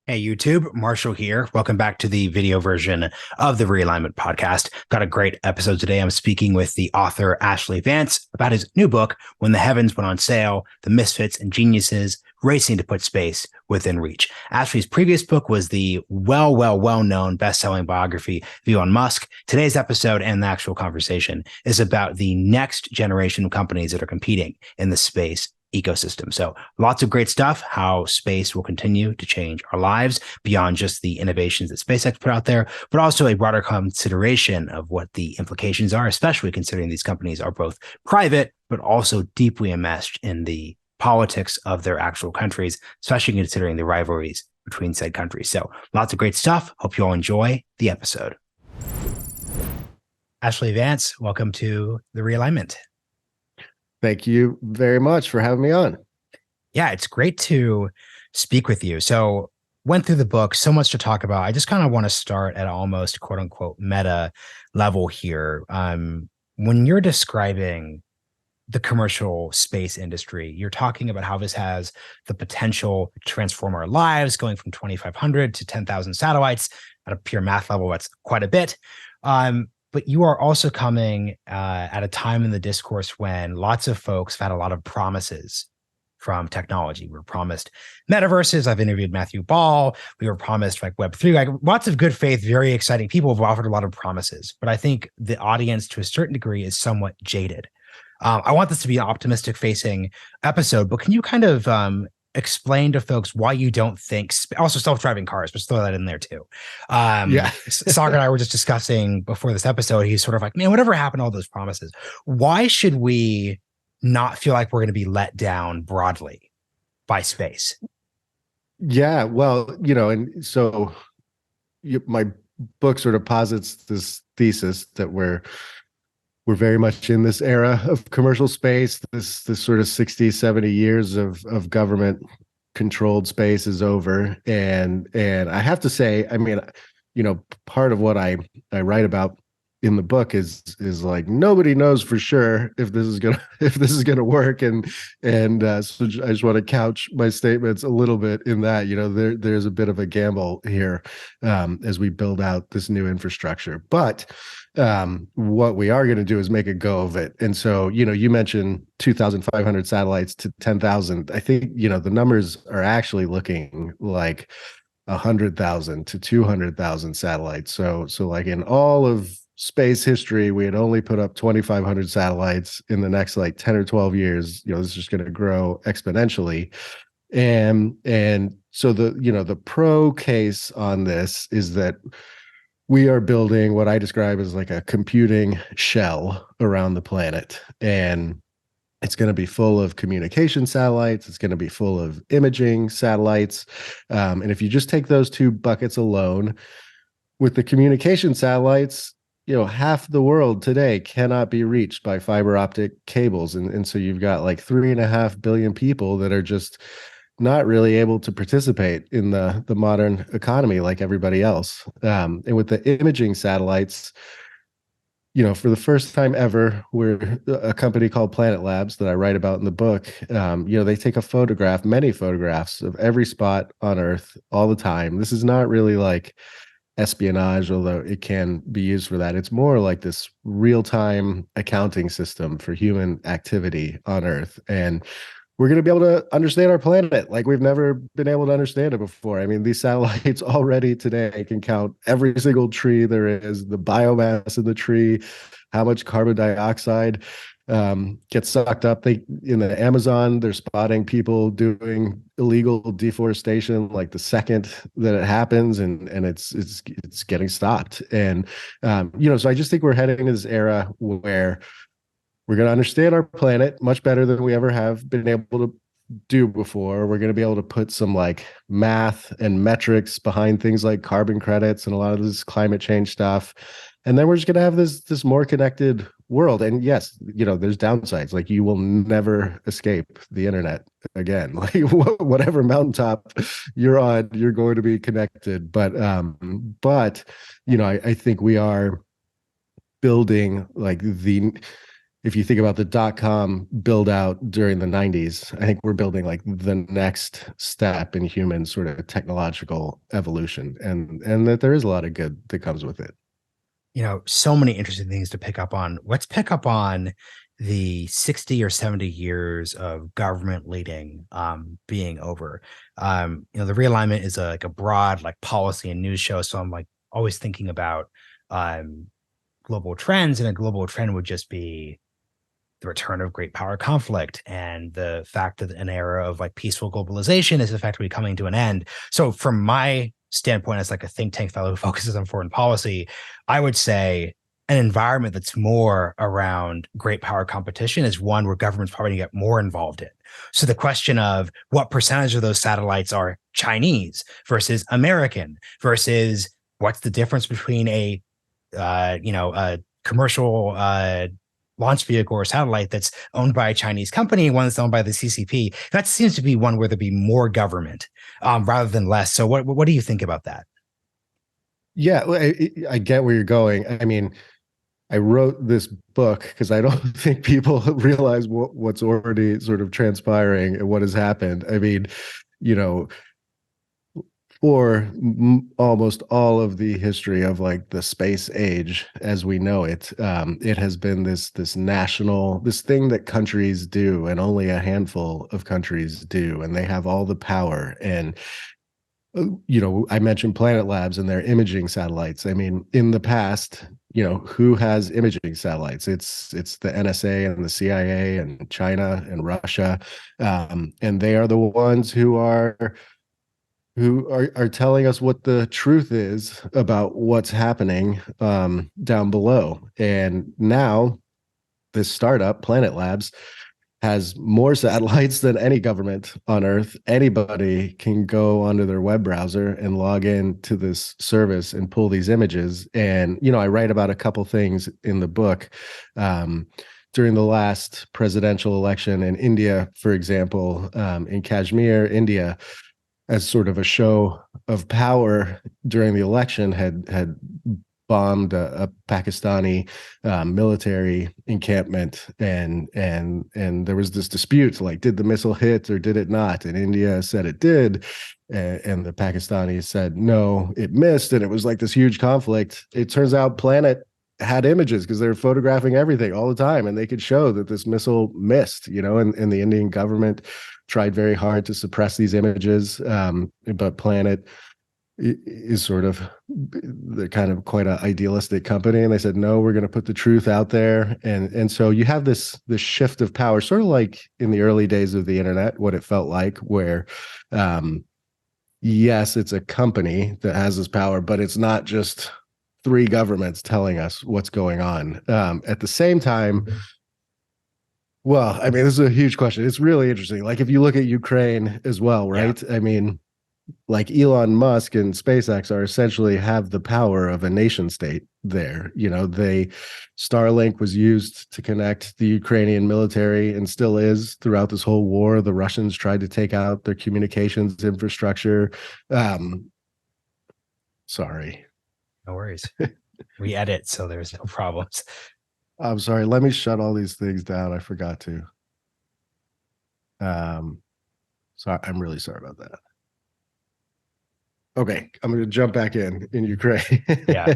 Hey YouTube, Marshall here. Welcome back to the video version of the Realignment podcast. Got a great episode today. I'm speaking with the author Ashlee Vance about his new book, When the Heavens Went on Sale, The Misfits and Geniuses Racing to Put Space Within Reach. Ashlee's previous book was the well-known best-selling biography of Elon Musk. Today's episode and the actual conversation is about the next generation of companies that are competing in the space ecosystem. So lots of great stuff, how space will continue to change our lives beyond just the innovations that SpaceX put out there, but also a broader consideration of what the implications are, especially considering these companies are both private, but also deeply enmeshed in the politics of their actual countries, especially considering the rivalries between said countries. So lots of great stuff. Hope you all enjoy the episode. Ashlee Vance, welcome to the Realignment. Thank you very much for having me on. Yeah, it's great to speak with you. So went through the book, so much to talk about. I just kind of want to start at almost quote unquote meta level here. When you're describing the commercial space industry, you're talking about how this has the potential to transform our lives, going from 2,500 to 10,000 satellites at a pure math level. That's quite a bit. But you are also coming at a time in the discourse when lots of folks have had a lot of promises from technology. We were promised metaverses. I've interviewed Matthew Ball. We were promised like Web3, like lots of good faith, very exciting people have offered a lot of promises. But I think the audience to a certain degree is somewhat jaded. I want this to be an optimistic facing episode, but can you kind of explain to folks why you don't think also self-driving cars, but throw that in there too. Sagar and I were just discussing before this episode. He's sort of like, man, whatever happened to all those promises? Why should we not feel like we're going to be let down broadly by space? Yeah, well, and so my book sort of posits this thesis that we're very much in this era of commercial space. This sort of 60, 70 years of government controlled space is over. And I have to say, I mean, part of what I write about in the book is like nobody knows for sure if this is gonna work. So I just want to couch my statements a little bit in that, there's a bit of a gamble here as we build out this new infrastructure. But what we are going to do is make a go of it. And so, you mentioned 2,500 satellites to 10,000. I think, the numbers are actually looking like 100,000 to 200,000 satellites. So like in all of space history, we had only put up 2,500 satellites. In the next like 10 or 12 years, this is just going to grow exponentially. And so the pro case on this is that we are building what I describe as like a computing shell around the planet. And it's going to be full of communication satellites. It's going to be full of imaging satellites. And if you just take those two buckets alone, with the communication satellites, half the world today cannot be reached by fiber optic cables. And so you've got like 3.5 billion people that are just not really able to participate in the modern economy like everybody else. And with the imaging satellites, for the first time ever, we're a company called Planet Labs that I write about in the book. They take many photographs of every spot on Earth all the time. This is not really like espionage, although it can be used for that. It's more like this real-time accounting system for human activity on Earth. And we're going to be able to understand our planet like we've never been able to understand it before. I mean, these satellites already today can count every single tree there is, the biomass in the tree, how much carbon dioxide gets sucked up. In the Amazon, they're spotting people doing illegal deforestation like the second that it happens, and it's getting stopped. And so I just think we're heading into this era where we're going to understand our planet much better than we ever have been able to do before. We're going to be able to put some like math and metrics behind things like carbon credits and a lot of this climate change stuff. And then we're just going to have this more connected world. And yes, there's downsides. Like you will never escape the internet again. Like whatever mountaintop you're on, you're going to be connected. But I think we are building like if you think about the dot-com build out during the 90s, I think we're building like the next step in human sort of technological evolution, and that there is a lot of good that comes with it. So many interesting things to pick up on. Let's pick up on the 60 or 70 years of government leading being over. The realignment is like a broad like policy and news show. So I'm like always thinking about um, global trends, and a global trend would just be the return of great power conflict and the fact that an era of like peaceful globalization is effectively coming to an end. So from my standpoint as like a think tank fellow who focuses on foreign policy, I would say an environment that's more around great power competition is one where government's probably going to get more involved in. So the question of what percentage of those satellites are Chinese versus American versus what's the difference between a commercial launch vehicle or satellite that's owned by a Chinese company, one that's owned by the CCP. That seems to be one where there'd be more government rather than less. So what do you think about that? Yeah, I get where you're going. I mean, I wrote this book because I don't think people realize what's already sort of transpiring and what has happened. I mean, you know, for almost all of the history of like the space age as we know it, it has been this national, this thing that countries do, and only a handful of countries do, and they have all the power. And I mentioned Planet Labs and their imaging satellites. I mean, in the past, who has imaging satellites? It's the NSA and the CIA and China and Russia, and they are the ones who are telling us what the truth is about what's happening down below. And now this startup, Planet Labs, has more satellites than any government on Earth. Anybody can go onto their web browser and log in to this service and pull these images. And, I write about a couple things in the book. During the last presidential election in India, for example, in Kashmir, India, as sort of a show of power during the election, had bombed a Pakistani military encampment, and there was this dispute, like, did the missile hit or did it not? And India said it did, and the Pakistanis said no, it missed, and it was like this huge conflict. It turns out Planet had images because they were photographing everything all the time, and they could show that this missile missed, and the Indian government tried very hard to suppress these images, but Planet is sort of, they're kind of quite an idealistic company, and they said no, we're going to put the truth out there. And so you have this shift of power, sort of like in the early days of the internet, what it felt like, where yes, it's a company that has this power, but it's not just three governments telling us what's going on. At the same time, well, I mean, this is a huge question. It's really interesting. Like, if you look at Ukraine as well, right? Yeah. I mean, like Elon Musk and SpaceX are essentially have the power of a nation state there. Starlink was used to connect the Ukrainian military and still is throughout this whole war. The Russians tried to take out their communications infrastructure. Sorry. No worries. We edit, so there's no problems. I'm sorry. Let me shut all these things down. I forgot to. So I'm really sorry about that. Okay, I'm going to jump back in Ukraine. Yeah.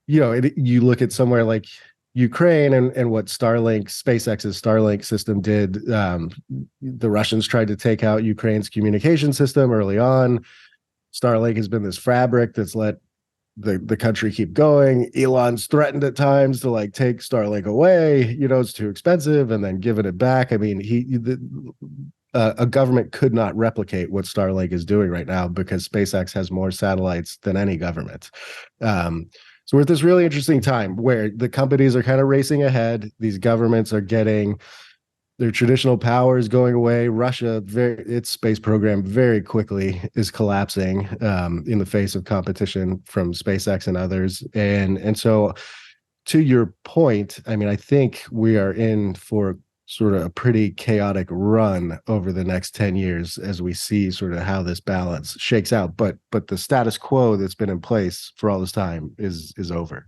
You look at somewhere like Ukraine and what SpaceX's Starlink system did. The Russians tried to take out Ukraine's communication system early on. Starlink has been this fabric that's let the country keep going. Elon's threatened at times to like take Starlink away. It's too expensive, and then giving it back. I mean, a government could not replicate what Starlink is doing right now because SpaceX has more satellites than any government. So we're at this really interesting time where the companies are kind of racing ahead. These governments are getting their traditional powers going away. Russia, its space program very quickly is collapsing in the face of competition from SpaceX and others. And so, to your point, I mean, I think we are in for sort of a pretty chaotic run over the next 10 years as we see sort of how this balance shakes out. But the status quo that's been in place for all this time is over.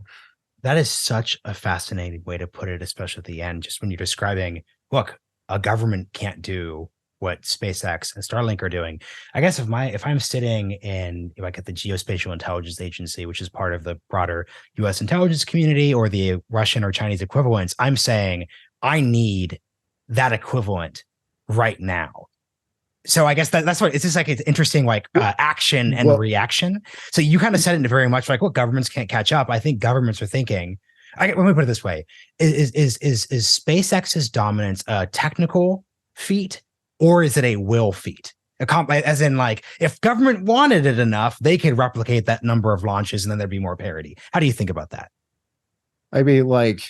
That is such a fascinating way to put it, especially at the end, just when you're describing, look, a government can't do what SpaceX and Starlink are doing. I guess if I'm sitting in like at the Geospatial Intelligence Agency, which is part of the broader US intelligence community or the Russian or Chinese equivalents, I'm saying I need that equivalent right now. So I guess that's what it's just like. It's interesting, like action and Well, reaction. So you kind of said it very much like, well, governments can't catch up. I think governments are thinking. Let me put it this way: is SpaceX's dominance a technical feat or is it a will feat? As in, like, if government wanted it enough, they could replicate that number of launches, and then there'd be more parity. How do you think about that? I mean, like,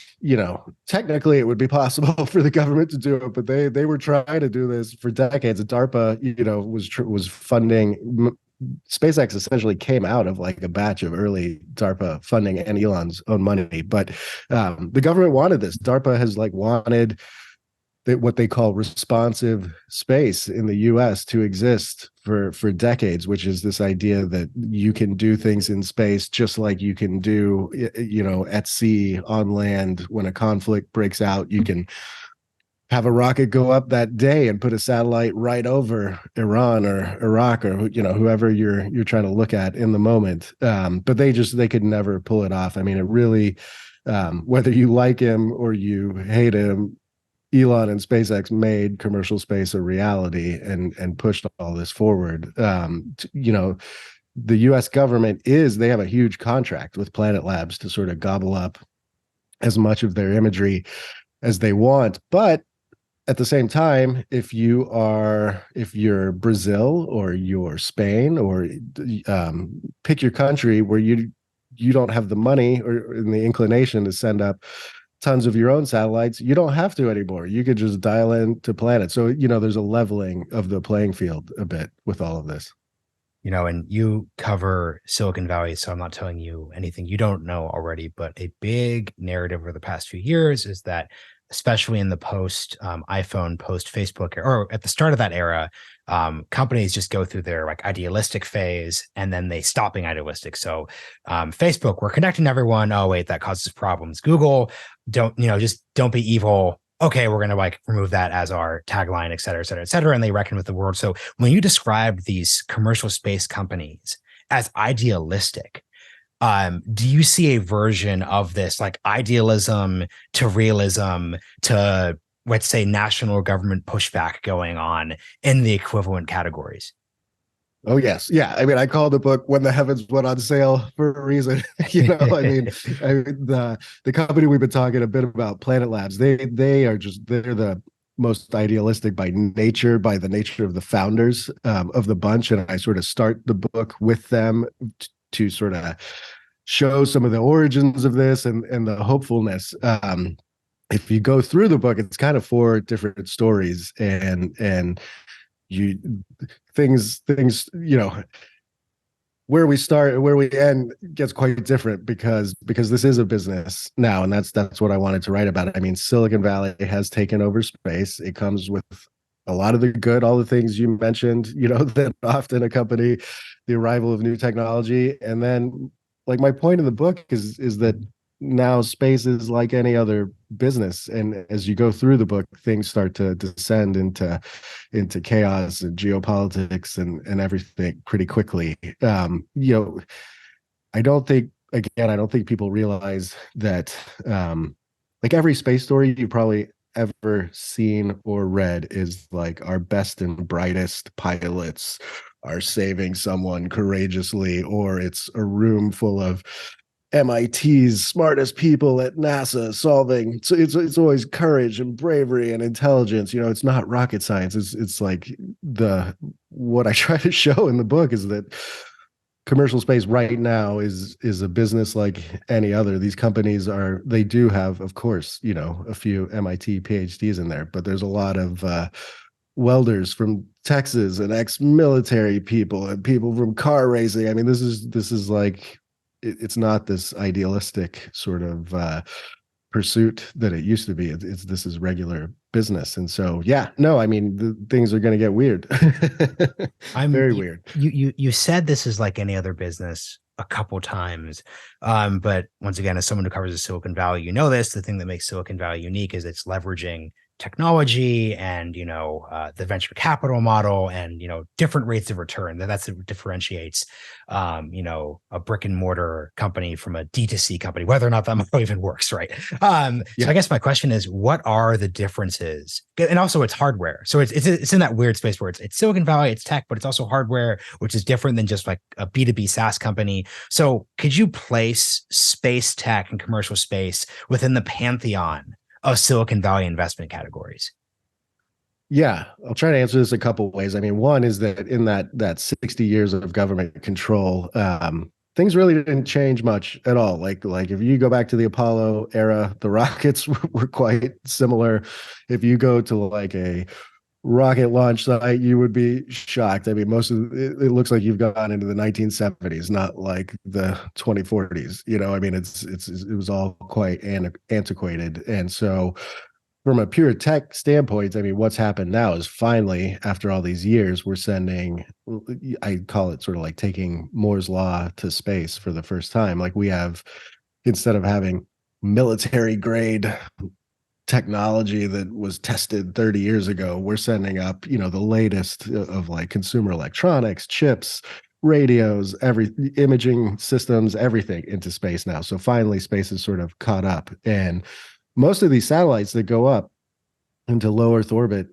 technically it would be possible for the government to do it, but they were trying to do this for decades. DARPA, was funding. SpaceX essentially came out of like a batch of early DARPA funding and Elon's own money, but the government wanted this. DARPA has like wanted what they call responsive space in the US to exist for decades, which is this idea that you can do things in space just like you can do at sea, on land. When a conflict breaks out, you can have a rocket go up that day and put a satellite right over Iran or Iraq or whoever you're trying to look at in the moment. But they could never pull it off. I mean, it really, whether you like him or you hate him, Elon and SpaceX made commercial space a reality and pushed all this forward. The US government they have a huge contract with Planet Labs to sort of gobble up as much of their imagery as they want. But at the same time, if you're Brazil or you're Spain or pick your country where you don't have the money or the inclination to send up tons of your own satellites, you don't have to anymore. You could just dial in to planet. So, there's a leveling of the playing field a bit with all of this. And you cover Silicon Valley, so I'm not telling you anything you don't know already, but a big narrative over the past few years is that, especially in the post iPhone, post Facebook, or at the start of that era, companies just go through their like idealistic phase and then they stop being idealistic. So Facebook, we're connecting everyone. Oh, wait, that causes problems. Google, just don't be evil. Okay, we're going to like remove that as our tagline, et cetera, et cetera, et cetera. And they reckon with the world. So when you describe these commercial space companies as idealistic, do you see a version of this like idealism to realism to, let's say, national government pushback going on in the equivalent categories? Oh yes, yeah. I mean, I called the book "When the Heavens Went on Sale" for a reason. The company we've been talking a bit about, Planet Labs, they're the most idealistic by the nature of the founders of the bunch, and I sort of start the book with them to sort of show some of the origins of this and the hopefulness. If you go through the book, it's kind of four different stories, and you things where we start and where we end gets quite different because this is a business now, and that's what I wanted to write about. I mean, Silicon Valley has taken over space. It comes with a lot of the good, all the things you mentioned, that often accompany the arrival of new technology. And then, like, my point in the book is that now space is like any other business, and as you go through the book, things start to descend into chaos and geopolitics and everything pretty quickly. I don't think people realize that like every space story you probably ever seen or read is like our best and brightest pilots are saving someone courageously, or it's a room full of MIT's smartest people at NASA solving. So it's always courage and bravery and intelligence. It's not rocket science. It's like what I try to show in the book is that commercial space right now is a business like any other. These companies they do have, of course, a few MIT PhDs in there, but there's a lot of welders from Texas and ex-military people and people from car racing. I mean, this is like, it's not this idealistic sort of pursuit that it used to be. This is regular business. And so, yeah, no, I mean, things are going to get weird. Very weird. You said this is like any other business. a couple times. But once again, as someone who covers the Silicon Valley, you know this, the thing that makes Silicon Valley unique is it's leveraging technology and, the venture capital model and, different rates of return. That's what differentiates, a brick and mortar company from a D2C company, whether or not that model even works, right? So I guess my question is, what are the differences? And also it's hardware. So it's in that weird space where it's Silicon Valley, it's tech, but it's also hardware, which is different than just like a B2B SaaS company. So could you place space tech and commercial space within the pantheon of Silicon Valley investment categories? Yeah, I'll try to answer this a couple of ways. I mean, one is that in that 60 years of government control, things really didn't change much at all. Like if you go back to the Apollo era, the rockets were quite similar. If you go to like a rocket launch site, you would be shocked. I mean, most of it looks like you've gone into the 1970s, not like the 2040s. I mean, it was all quite antiquated, and so from a pure tech standpoint, I mean, what's happened now is finally, after all these years, we're sending, I call it sort of like taking Moore's law to space for the first time. Like we have, instead of having military grade technology that was tested 30 years ago, we're sending up, the latest of like consumer electronics, chips, radios, every imaging systems, everything into space now. So finally, space is sort of caught up. And most of these satellites that go up into low Earth orbit,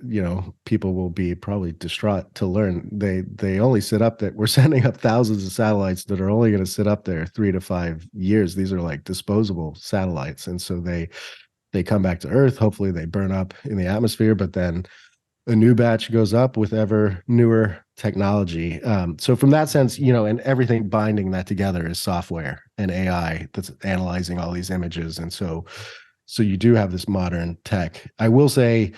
people will be probably distraught to learn they only sit up there. We're sending up thousands of satellites that are only going to sit up there 3 to 5 years. These are like disposable satellites, and so they come back to Earth. Hopefully, they burn up in the atmosphere, but then a new batch goes up with ever newer technology. So from that sense, and everything binding that together is software and AI that's analyzing all these images, and so you do have this modern tech. I will say,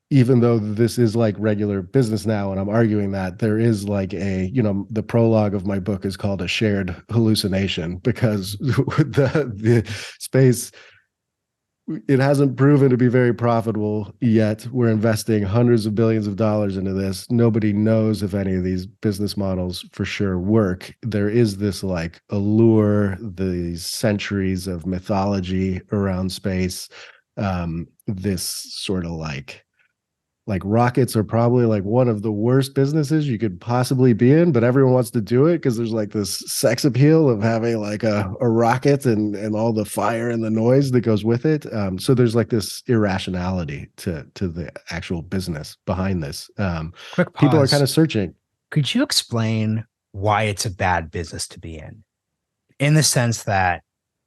even though this is like regular business now, and I'm arguing that, there is like the prologue of my book is called A Shared Hallucination, because the space, it hasn't proven to be very profitable yet. We're investing hundreds of billions of dollars into this. Nobody knows if any of these business models for sure work. There is this like allure, these centuries of mythology around space. This sort of like rockets are probably like one of the worst businesses you could possibly be in, but everyone wants to do it because there's like this sex appeal of having like a rocket and all the fire and the noise that goes with it. So there's like this irrationality to the actual business behind this. Quick pause. People are kind of searching. Could you explain why it's a bad business to be in the sense that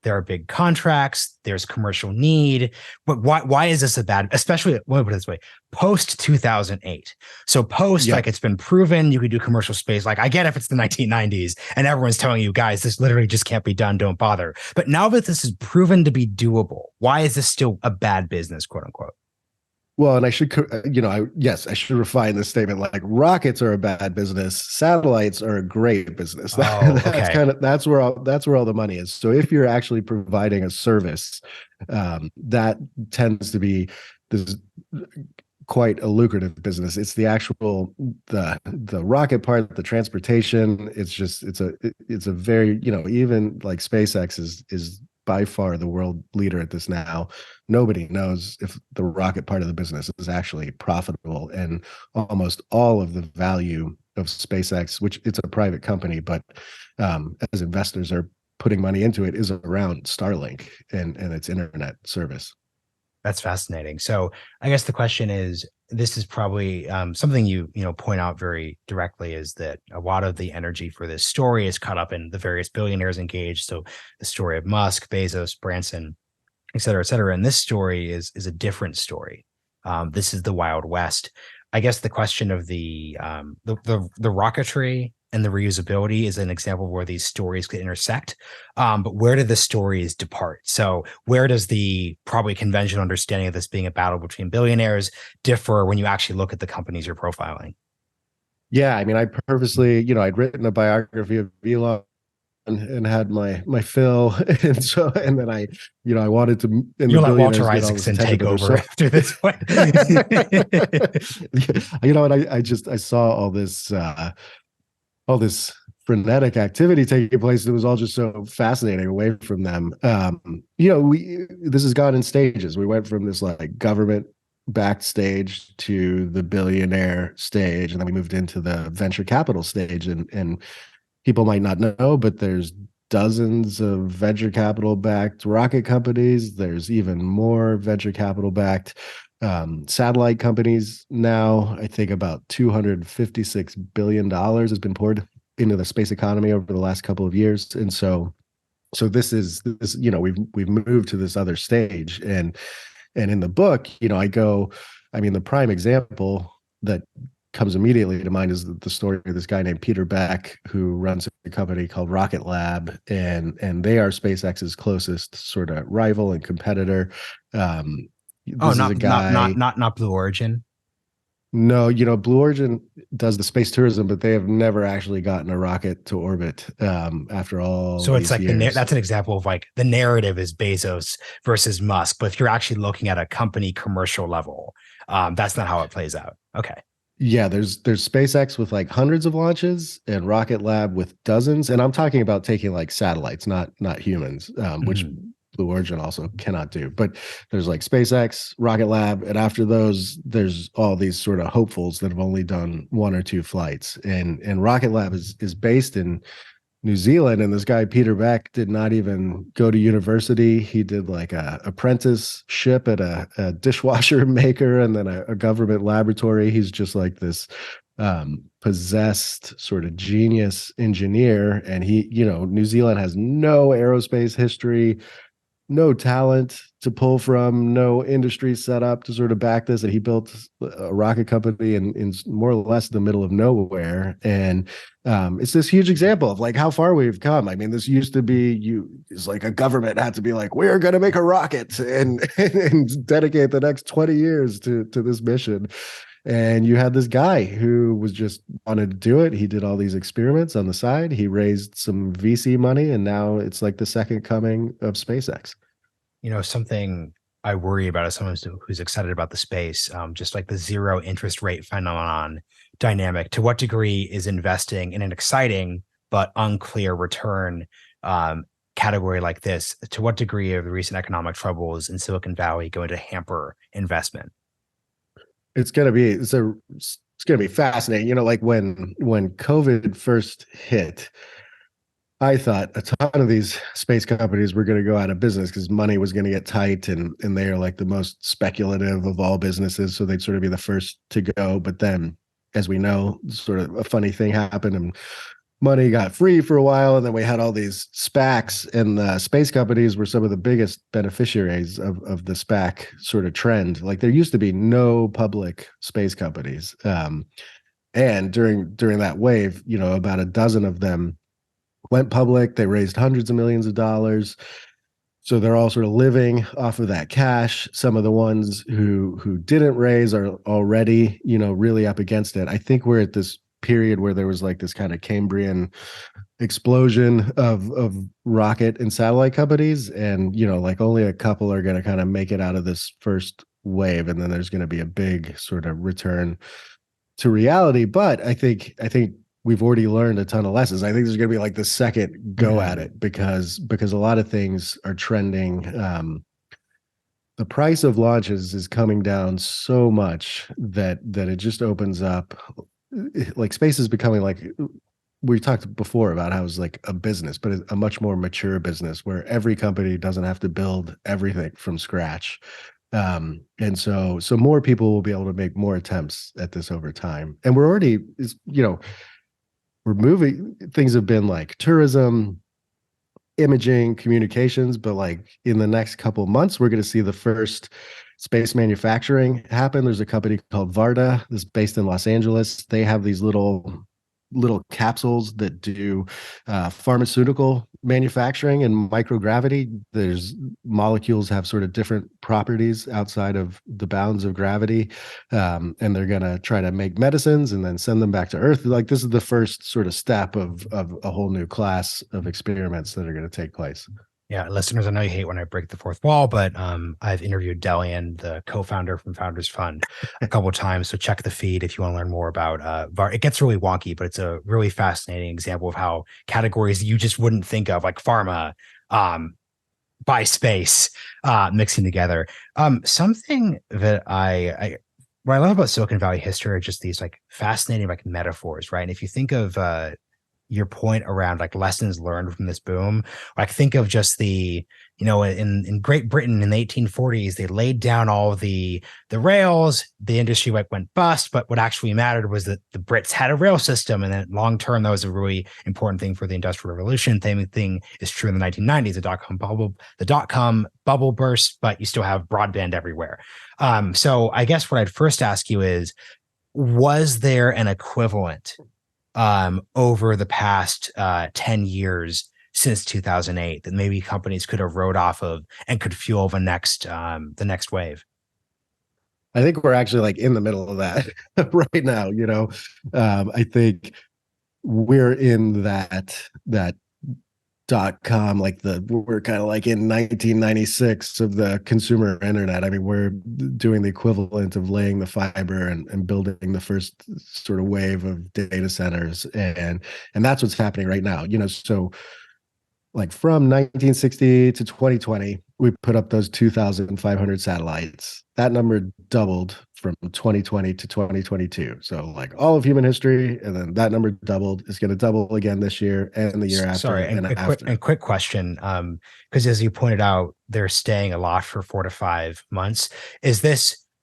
there are big contracts, there's commercial need, but why is this a bad, especially, let me put it this way, post 2008. So post, like it's been proven you could do commercial space. Like I get if it's the 1990s and everyone's telling you guys, this literally just can't be done, don't bother. But now that this is proven to be doable, why is this still a bad business, quote unquote? Well, and I should, I should refine this statement. Like rockets are a bad business, satellites are a great business. That's where all the money is. So if you're actually providing a service, that tends to be this quite a lucrative business. It's the actual the rocket part, the transportation. It's a very, even like SpaceX is by far the world leader at this now. Nobody knows if the rocket part of the business is actually profitable, and almost all of the value of SpaceX, which it's a private company, but as investors are putting money into it, is around Starlink and its internet service. That's fascinating. So I guess the question is, this is probably something you point out very directly, is that a lot of the energy for this story is caught up in the various billionaires engaged. So the story of Musk, Bezos, Branson, et cetera, et cetera. And this story is a different story. This is the Wild West. I guess the question of the rocketry and the reusability is an example where these stories could intersect. But where do the stories depart? So where does the probably conventional understanding of this being a battle between billionaires differ when you actually look at the companies you're profiling? Yeah, I mean, I purposely, I'd written a biography of Elon and had my fill, and then I wanted to. You'll let Walter Isaacson take over after this point. And I saw all this frenetic activity taking place. It was all just so fascinating away from them. This has gone in stages. We went from this like government backed stage to the billionaire stage, and then we moved into the venture capital stage. And people might not know, but there's dozens of venture capital backed rocket companies. There's even more venture capital backed satellite companies now. I think about $256 billion has been poured into the space economy over the last couple of years. And so this is this, we've moved to this other stage. And in the book, the prime example that comes immediately to mind is the story of this guy named Peter Beck, who runs a company called Rocket Lab, and they are SpaceX's closest sort of rival and competitor. Oh, This is a guy. not Blue Origin. No, Blue Origin does the space tourism, but they have never actually gotten a rocket to orbit after all So it's these like years. that's an example of like the narrative is Bezos versus Musk, but if you're actually looking at a company commercial level, that's not how it plays out. Okay. Yeah, there's SpaceX with like hundreds of launches and Rocket Lab with dozens. And I'm talking about taking like satellites, not humans, which Mhm. Blue Origin also cannot do. But there's like SpaceX, Rocket Lab, and after those, there's all these sort of hopefuls that have only done one or two flights. And Rocket Lab is based in New Zealand, and this guy Peter Beck did not even go to university. He did like a apprenticeship at a dishwasher maker, and then a government laboratory. He's just like this possessed sort of genius engineer, and New Zealand has no aerospace history, no talent to pull from, no industry set up to sort of back this. And he built a rocket company in more or less the middle of nowhere. And it's this huge example of like how far we've come. I mean, this used to be it's like a government had to be like, we're going to make a rocket and dedicate the next 20 years to this mission. And you had this guy who was just wanted to do it. He did all these experiments on the side. He raised some VC money, and now it's like the second coming of SpaceX. Something I worry about as someone who's excited about the space, just like the zero interest rate phenomenon dynamic. To what degree is investing in an exciting but unclear return category like this? To what degree are the recent economic troubles in Silicon Valley going to hamper investment? It's gonna be fascinating. Like when COVID first hit, I thought a ton of these space companies were going to go out of business because money was going to get tight, and they are like the most speculative of all businesses, so they'd sort of be the first to go. But then, as we know, sort of a funny thing happened, and money got free for a while, and then we had all these SPACs, and the space companies were some of the biggest beneficiaries of the SPAC sort of trend. Like there used to be no public space companies, and during that wave, about a dozen of them went public. They raised hundreds of millions of dollars. So they're all sort of living off of that cash. Some of the ones who didn't raise are already, really up against it. I think we're at this period where there was like this kind of Cambrian explosion of rocket and satellite companies. And, like only a couple are going to kind of make it out of this first wave. And then there's going to be a big sort of return to reality. But I think we've already learned a ton of lessons. I think there's going to be like the second go at it because a lot of things are trending. The price of launches is coming down so much that it just opens up. Like space is becoming like we talked before about how it's like a business, but a much more mature business where every company doesn't have to build everything from scratch. And so more people will be able to make more attempts at this over time. And we're already, we're moving. Things have been like tourism, imaging, communications, but like in the next couple of months, we're going to see the first space manufacturing happen. There's a company called Varda that's based in Los Angeles. They have these little capsules that do pharmaceutical manufacturing and microgravity. There's molecules have sort of different properties outside of the bounds of gravity, and they're going to try to make medicines and then send them back to Earth. Like this is the first sort of step of a whole new class of experiments that are going to take place. Yeah, listeners, I know you hate when I break the fourth wall, but I've interviewed Delian, the co-founder from Founders Fund, a couple of times. So check the feed if you want to learn more about VAR. It gets really wonky, but it's a really fascinating example of how categories you just wouldn't think of, like pharma, um, by space, mixing together. Something that what I love about Silicon Valley history are just these like fascinating like metaphors, right? And if you think of your point around like lessons learned from this boom, like think of just the, in Great Britain in the 1840s, they laid down all the rails, the industry like went bust, but what actually mattered was that the Brits had a rail system, and then long term that was a really important thing for the Industrial Revolution. Same thing is true in the 1990s. The dot com bubble burst, but you still have broadband everywhere. So I guess what I'd first ask you is, was there an equivalent over the past 10 years since 2008 that maybe companies could have rode off of and could fuel the next wave? I think we're actually like in the middle of that right now. I think we're in that .com, like we're kind of like in 1996 of the consumer internet. I mean, we're doing the equivalent of laying the fiber and building the first sort of wave of data centers, and that's what's happening right now. So like from 1960 to 2020, we put up those 2,500 satellites. That number doubled from 2020 to 2022. So like all of human history, and then that number doubled. It's going to double again this year and the year after Sorry, and and after. quick question, because as you pointed out, they're staying aloft for 4 to 5 months.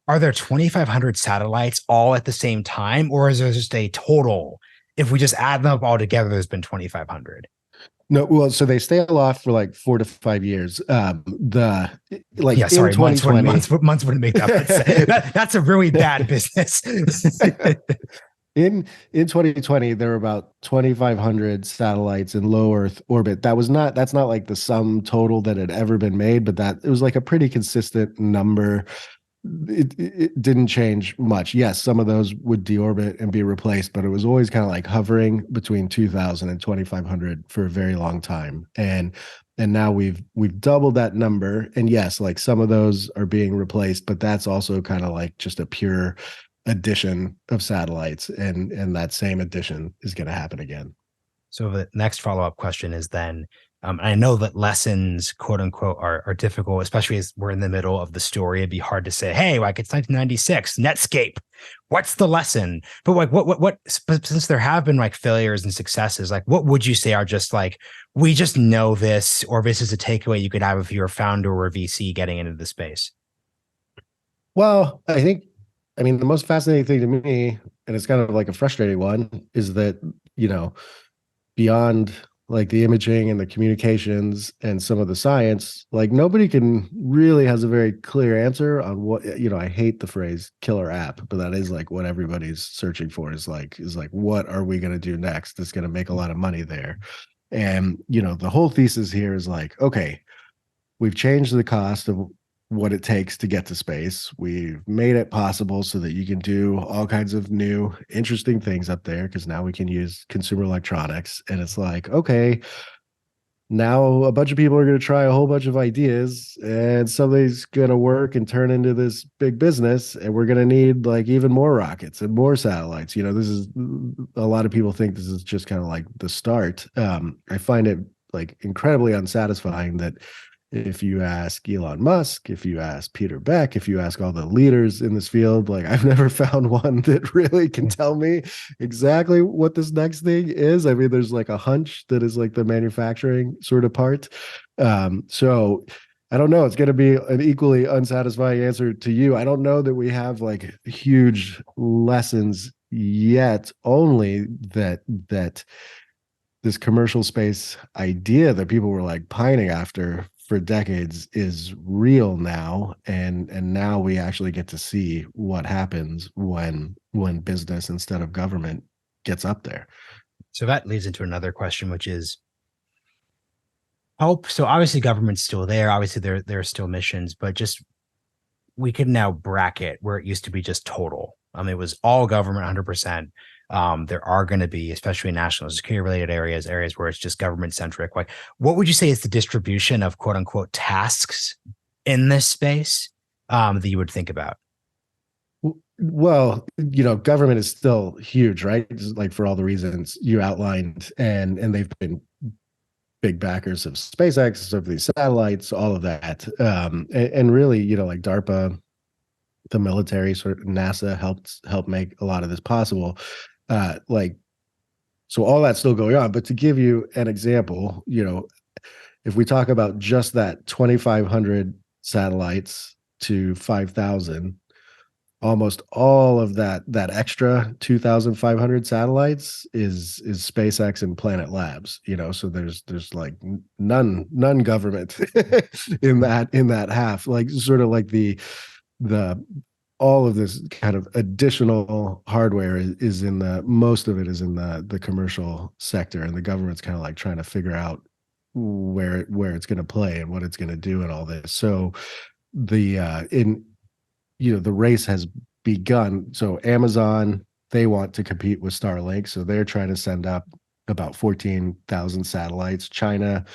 Are there 2,500 satellites all at the same time, or is there just a total? If we just add them up all together, there's been 2,500. No, well, so they stay aloft for like 4 to 5 years. The Yeah, like in sorry, months wouldn't 2020, make that's a really bad business. in 2020, there were about 2,500 satellites in low Earth orbit. That's not like the sum total that had ever been made, but that it was like a pretty consistent number. It didn't change much. Yes, some of those would deorbit and be replaced, but it was always kind of like hovering between 2,000 and 2,500 for a very long time. And now we've doubled that number. And yes, like some of those are being replaced, but that's also kind of like just a pure addition of satellites, and that same addition is going to happen again. So the next follow-up question is then, I know that lessons, quote unquote, are difficult, especially as we're in the middle of the story. It'd be hard to say, hey, like it's 1996, Netscape. What's the lesson? But like, since there have been like failures and successes, like what would you say are just like, we just know this, or this is a takeaway you could have if you're a founder or a VC getting into the space? Well, I mean, the most fascinating thing to me, and it's kind of like a frustrating one, is that, you know, beyond like the imaging and the communications and some of the science, like nobody can really has a very clear answer on what, I hate the phrase killer app, but that is like what everybody's searching for is like, what are we going to do next that's going to make a lot of money there? And, the whole thesis here is like, okay, we've changed the cost of what it takes to get to space. We've made it possible so that you can do all kinds of new, interesting things up there because now we can use consumer electronics. And it's like, okay, now a bunch of people are going to try a whole bunch of ideas and something's going to work and turn into this big business. And we're going to need like even more rockets and more satellites. This is a lot of people think this is just kind of like the start. I find it like incredibly unsatisfying that if you ask Elon Musk, if you ask Peter Beck, if you ask all the leaders in this field, like I've never found one that really can tell me exactly what this next thing is. I mean, there's like a hunch that is like the manufacturing sort of part. So I don't know. It's going to be an equally unsatisfying answer to you. I don't know that we have like huge lessons yet, only that this commercial space idea that people were like pining after for decades is real now, and now we actually get to see what happens when business instead of government gets up there. So that leads into another question, which is help. So obviously government's still there. Obviously there are still missions, but just we can now bracket where it used to be just total. It was all government 100%. There are going to be, especially in national security related areas where it's just government centric. Like, what would you say is the distribution of quote unquote tasks in this space that you would think about? Well, government is still huge, right? Just like for all the reasons you outlined, and they've been big backers of SpaceX, of these satellites, all of that. And really, like DARPA, the military, sort of NASA helped make a lot of this possible. Like, so all that's still going on. But to give you an example, if we talk about just that 2,500 satellites to 5,000, almost all of that extra 2,500 satellites is SpaceX and Planet Labs. So there's like none government in that half. Like sort of like the all of this kind of additional hardware is in most of it is in the commercial sector, and the government's kind of like trying to figure out where it's going to play and what it's going to do and all this. So the the race has begun. So Amazon, they want to compete with Starlink, so they're trying to send up about 14,000 satellites. China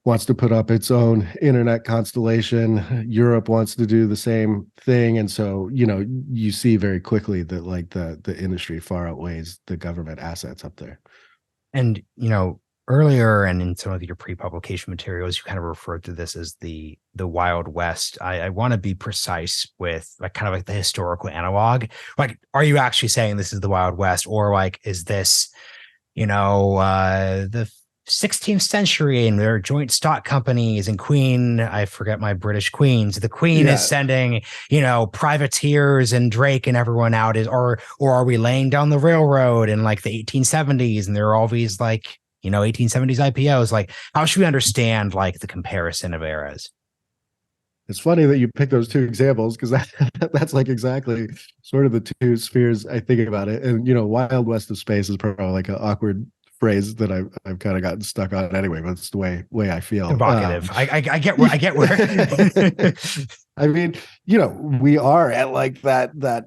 wants to put up its own internet constellation. Europe wants to do the same thing. And so, you see very quickly that like the industry far outweighs the government assets up there. And, earlier and in some of your pre-publication materials, you kind of referred to this as the Wild West. I want to be precise with like kind of like the historical analog. Like, are you actually saying this is the Wild West, or like, is this, the 16th century and their joint stock companies and Queen, I forget my British queens. The Queen is sending, privateers and Drake and everyone out, or are we laying down the railroad in like the 1870s and there are all these like, 1870s IPOs? Like, how should we understand like the comparison of eras? It's funny that you pick those two examples, because that's like exactly sort of the two spheres I think about it. And Wild West of space is probably like an awkward phrase that I've kind of gotten stuck on anyway, but it's the way I feel. Evocative. I get where. I mean, we are at like that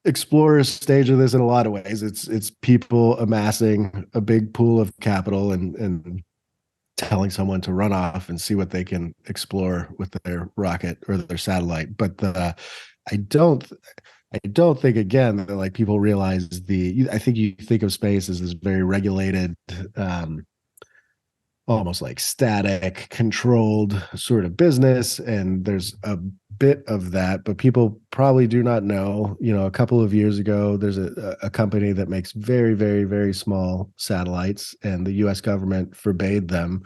explorer stage of this in a lot of ways. It's people amassing a big pool of capital and telling someone to run off and see what they can explore with their rocket or their satellite. But I don't think, again, that like people realize I think you think of space as this very regulated, almost like static, controlled sort of business, and there's a bit of that, but people probably do not know. A couple of years ago, there's a company that makes very, very, very small satellites, and the U.S. government forbade them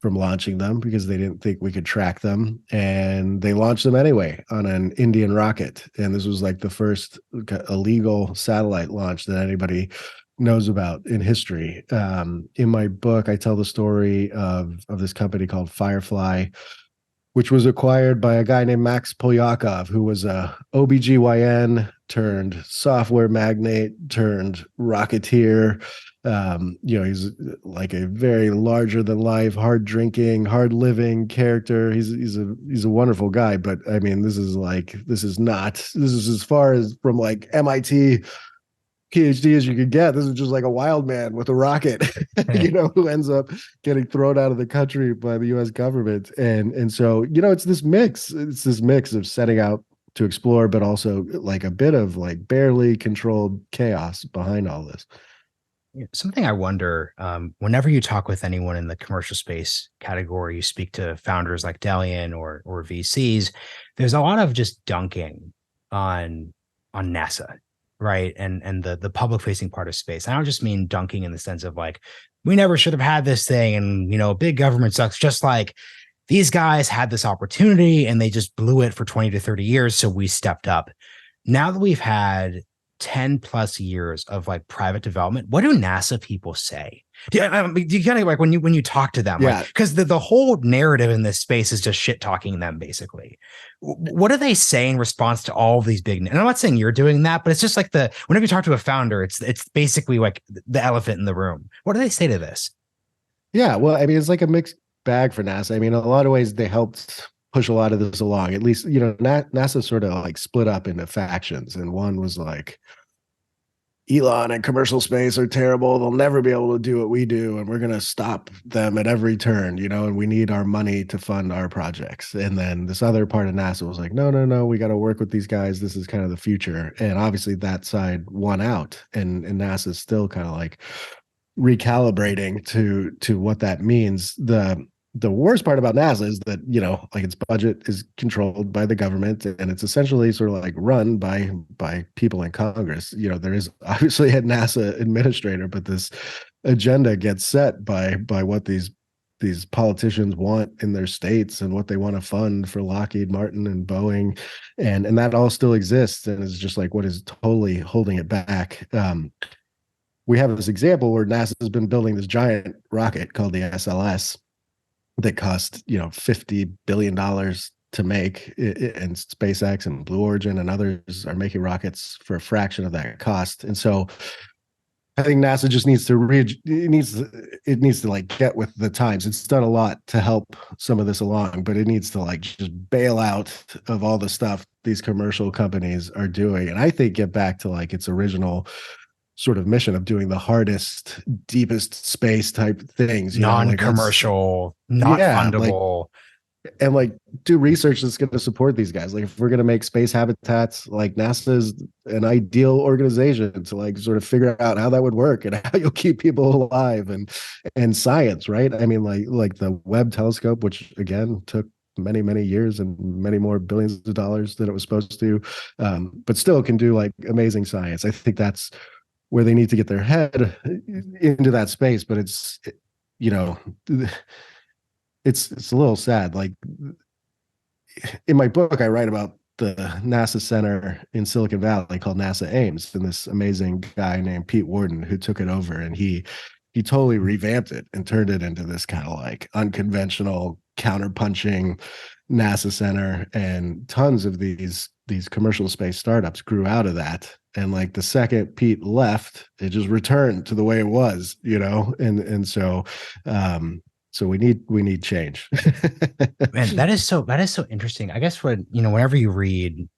from launching them because they didn't think we could track them, and they launched them anyway on an Indian rocket. And this was like the first illegal satellite launch that anybody knows about in history. In my book, I tell the story of this company called Firefly, which was acquired by a guy named Max Polyakov, who was a OBGYN turned software magnate turned rocketeer. He's like a very larger than life, hard drinking, hard living character. He's a wonderful guy, but I mean, this is as far as from like MIT PhD as you could get. This is just like a wild man with a rocket, who ends up getting thrown out of the country by the U.S. government. And so, it's this mix. It's this mix of setting out to explore, but also like a bit of like barely controlled chaos behind all this. Something I wonder, whenever you talk with anyone in the commercial space category, you speak to founders like Delian or VCs, there's a lot of just dunking on NASA. Right. And the public facing part of space. I don't just mean dunking in the sense of like, we never should have had this thing. And, big government sucks. Just like these guys had this opportunity and they just blew it for 20 to 30 years. So we stepped up. Now that we've had 10 plus years of like private development, what do NASA people say? Do you kind of like when you talk to them, like, because the whole narrative in this space is just shit talking them basically. What do they say in response to all of these big? And I'm not saying you're doing that, but it's just like whenever you talk to a founder, it's basically like the elephant in the room. What do they say to this? Yeah, well, I mean, it's like a mixed bag for NASA. I mean, in a lot of ways, they helped push a lot of this along. At least, NASA sort of like split up into factions, and one was like Elon and commercial space are terrible. They'll never be able to do what we do, and we're going to stop them at every turn, and we need our money to fund our projects. And then this other part of NASA was like, no, no, no, we got to work with these guys. This is kind of the future. And obviously that side won out, and NASA's still kind of like recalibrating to what that means. The worst part about NASA is that, like its budget is controlled by the government, and it's essentially sort of like run by people in Congress. There is obviously a NASA administrator, but this agenda gets set by what these politicians want in their states and what they want to fund for Lockheed Martin and Boeing, and that all still exists, and is just like what is totally holding it back. We have this example where NASA has been building this giant rocket called the SLS that cost $50 billion to make, and SpaceX and Blue Origin and others are making rockets for a fraction of that cost. And so I think NASA just needs to it needs to like get with the times. It's done a lot to help some of this along, but it needs to like just bail out of all the stuff these commercial companies are doing, and I think get back to like its original sort of mission of doing the hardest, deepest space type things, Non-commercial, not fundable. And like do research that's going to support these guys. Like if we're going to make space habitats, like NASA is an ideal organization to like sort of figure out how that would work and how you'll keep people alive, and science, right? I mean, like the Webb telescope, which again took many years and many more billions of dollars than it was supposed to, but still can do like amazing science. I think that's where they need to get their head into that space. But it's a little sad. Like in my book, I write about the NASA center in Silicon Valley called NASA Ames, and this amazing guy named Pete Worden who took it over, and he totally revamped it and turned it into this kind of like unconventional counterpunching NASA center, and tons of these commercial space startups grew out of that. And like the second Pete left, it just returned to the way it was, and so so we need change. Man, that is so interesting. I guess whenever you read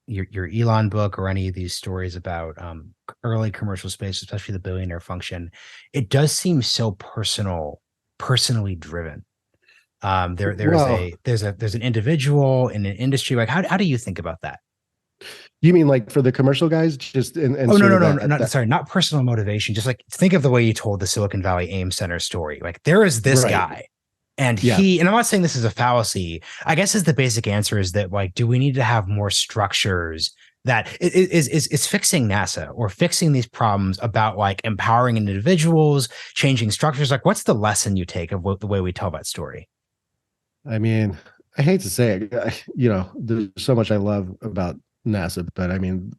your Elon book or any of these stories about early commercial space, especially the billionaire function, it does seem so personally driven. There's an individual in an industry. Like how do you think about that? You mean like for the commercial guys? Just oh no, sorry, not personal motivation. Just like think of the way you told the Silicon Valley Ames Center story. Like there is this guy, and and I'm not saying this is a fallacy. I guess is the basic answer is that like, do we need to have more structures that is fixing NASA or fixing these problems about like empowering individuals, changing structures? Like, what's the lesson you take of the way we tell that story? I mean, I hate to say it, there's so much I love about NASA, but I mean,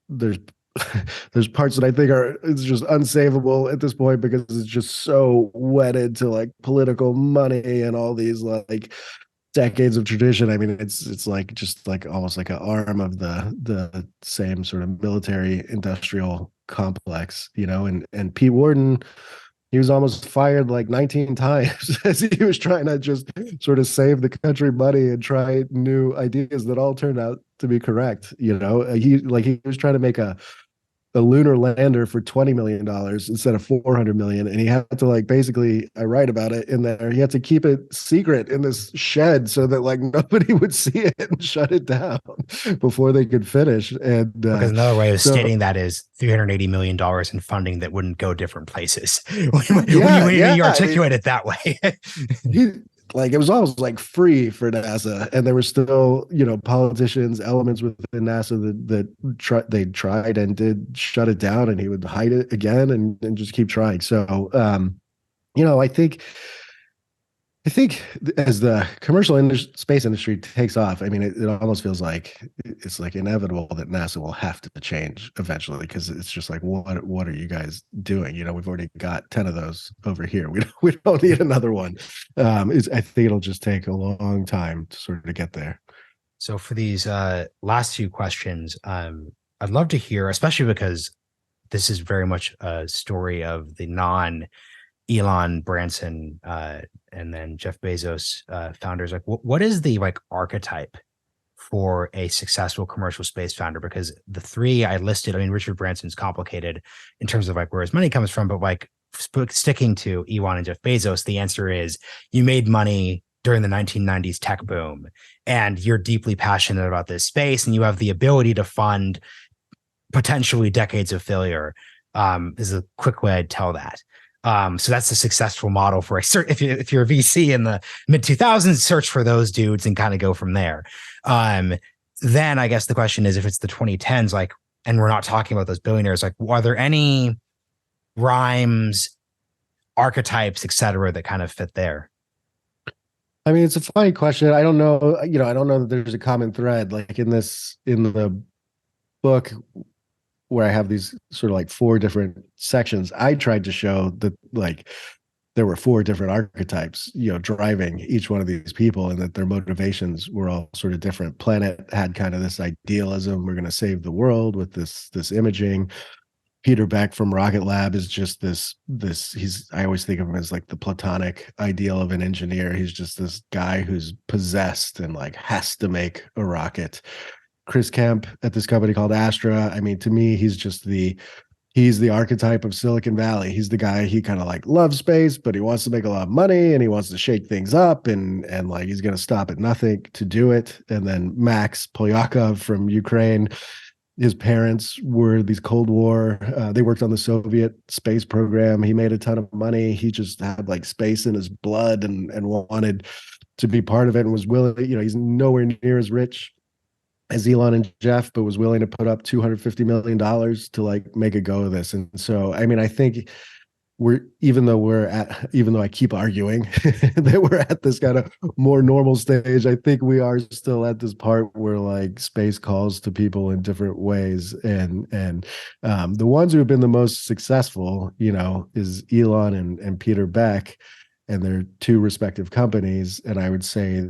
there's parts that I think it's just unsavable at this point because it's just so wedded to like political money and all these like decades of tradition. I mean, it's like just like almost like an arm of the same sort of military industrial complex, and Pete Worden, he was almost fired like 19 times as he was trying to just sort of save the country money and try new ideas that all turned out to be correct. He was trying to make a lunar lander for $20 million instead of $400 million. And he had to like, basically, I write about it in there. He had to keep it secret in this shed so that like nobody would see it and shut it down before they could finish. And because another way of stating that is $380 million in funding that wouldn't go different places when you articulate it that way. Like it was almost like free for NASA, and there were still, politicians, elements within NASA that they tried and did shut it down, and he would hide it again and just keep trying. So, I think as the commercial space industry takes off, I mean, it almost feels like it's like inevitable that NASA will have to change eventually, because it's just like, what are you guys doing? We've already got 10 of those over here. We don't need another one. I think it'll just take a long time to sort of get there. So for these last few questions, I'd love to hear, especially because this is very much a story of the non-Elon, Branson, and then Jeff Bezos founders. Like, what is the like archetype for a successful commercial space founder? Because the three I listed, I mean, Richard Branson's complicated in terms of like where his money comes from, but like sticking to Elon and Jeff Bezos, the answer is you made money during the 1990s tech boom, and you're deeply passionate about this space, and you have the ability to fund potentially decades of failure. Is a quick way I'd tell that. So that's a successful model for a if you're a VC in the mid 2000s, search for those dudes and kind of go from there. Then I guess the question is, if it's the 2010s, like, and we're not talking about those billionaires, like, are there any rhymes, archetypes, et cetera, that kind of fit there? I mean, it's a funny question. I don't know, I don't know that there's a common thread like in the book where I have these sort of like four different sections. I tried to show that like there were four different archetypes, driving each one of these people, and that their motivations were all sort of different. Planet had kind of this idealism, we're going to save the world with this imaging. Peter Beck from Rocket Lab is just this I always think of him as like the platonic ideal of an engineer. He's just this guy who's possessed and like has to make a rocket. Chris Kemp at this company called Astra, I mean, to me, he's the archetype of Silicon Valley. He's the guy, he kind of like loves space, but he wants to make a lot of money and he wants to shake things up, and like he's going to stop at nothing to do it. And then Max Polyakov from Ukraine, his parents were these Cold War, they worked on the Soviet space program. He made a ton of money. He just had like space in his blood and wanted to be part of it, and was willing, he's nowhere near as rich as Elon and Jeff, but was willing to put up $250 million to like make a go of this. And so, I mean, I think even though I keep arguing that we're at this kind of more normal stage, I think we are still at this part where like space calls to people in different ways. And the ones who have been the most successful, is Elon and Peter Beck and their two respective companies. And I would say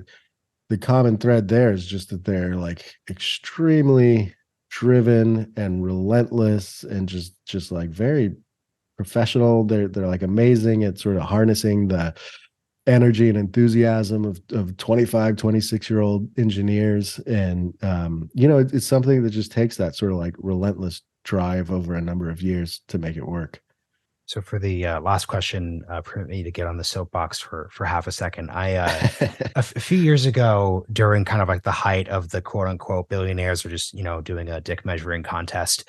the common thread there is just that they're like extremely driven and relentless and just like very professional. They're like amazing at sort of harnessing the energy and enthusiasm of 25, 26-year-old engineers. And it's something that just takes that sort of like relentless drive over a number of years to make it work. So for the last question, permit me to get on the soapbox for half a second. A few years ago, during kind of like the height of the quote unquote billionaires, or just doing a dick measuring contest,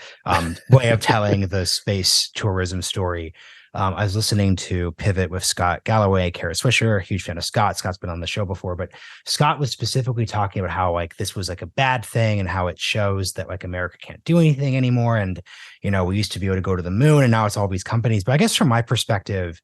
way of telling the space tourism story. I was listening to Pivot with Scott Galloway, Kara Swisher, a huge fan of Scott. Scott's been on the show before, but Scott was specifically talking about how like this was like a bad thing and how it shows that like America can't do anything anymore. And, we used to be able to go to the moon and now it's all these companies. But I guess from my perspective,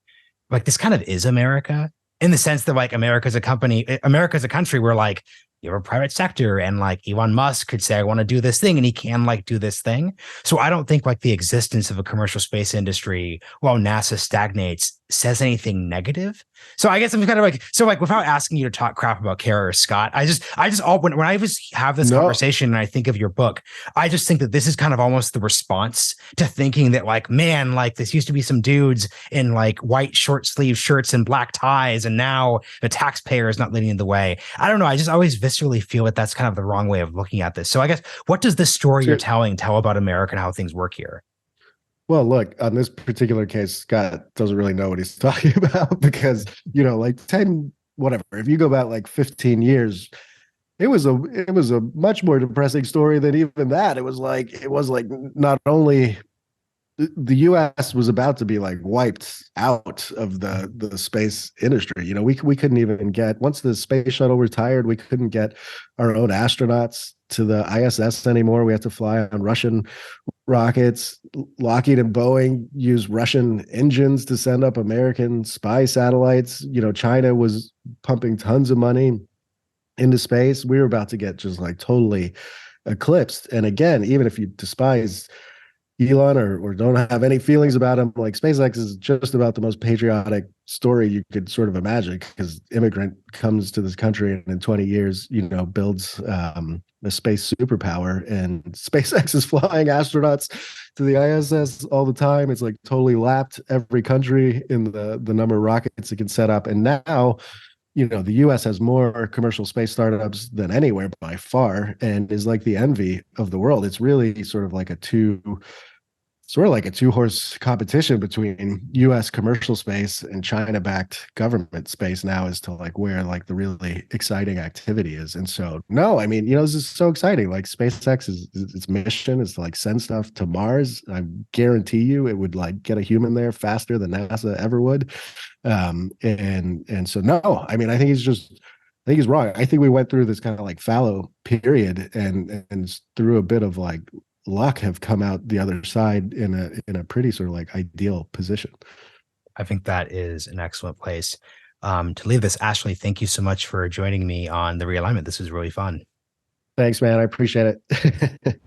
like this kind of is America, in the sense that like America's a country where like you have a private sector, and like Elon Musk could say, I want to do this thing, and he can like do this thing. So I don't think like the existence of a commercial space industry while NASA stagnates says anything negative. So I guess I'm kind of like, so like without asking you to talk crap about Kara or Scott, I just all when I have this conversation and I think of your book, I just think that this is kind of almost the response to thinking that like, man, like this used to be some dudes in like white short sleeve shirts and black ties, and now the taxpayer is not leading the way. I don't know. I just always viscerally feel that that's kind of the wrong way of looking at this. So I guess, what does this story you're telling tell about America and how things work here? Well, look, on this particular case, Scott doesn't really know what he's talking about because, like 10, whatever, if you go back like 15 years, it was a much more depressing story than even that. It was like not only the US was about to be like wiped out of the space industry. We couldn't even get, once the space shuttle retired, we couldn't get our own astronauts to the ISS anymore. We had to fly on Russian rockets. Lockheed and Boeing used Russian engines to send up American spy satellites. China was pumping tons of money into space. We were about to get just like totally eclipsed. And again, even if you despise Elon or don't have any feelings about him, like SpaceX is just about the most patriotic story you could sort of imagine, because immigrant comes to this country and in 20 years, builds a space superpower, and SpaceX is flying astronauts to the ISS all the time. It's like totally lapped every country in the number of rockets it can set up. And now, the US has more commercial space startups than anywhere by far, and is like the envy of the world. It's really sort of like a two-horse competition between US commercial space and China-backed government space now as to like where like the really exciting activity is. And so, no, I mean, this is so exciting. Like SpaceX is its mission is to like send stuff to Mars. I guarantee you it would like get a human there faster than NASA ever would. And so no, I mean, I think he's wrong. I think we went through this kind of like fallow period and through a bit of like luck have come out the other side in a pretty sort of like ideal position. I think that is an excellent place to leave this. Ashlee, thank you so much for joining me on the realignment. This was really fun. Thanks, man. I appreciate it.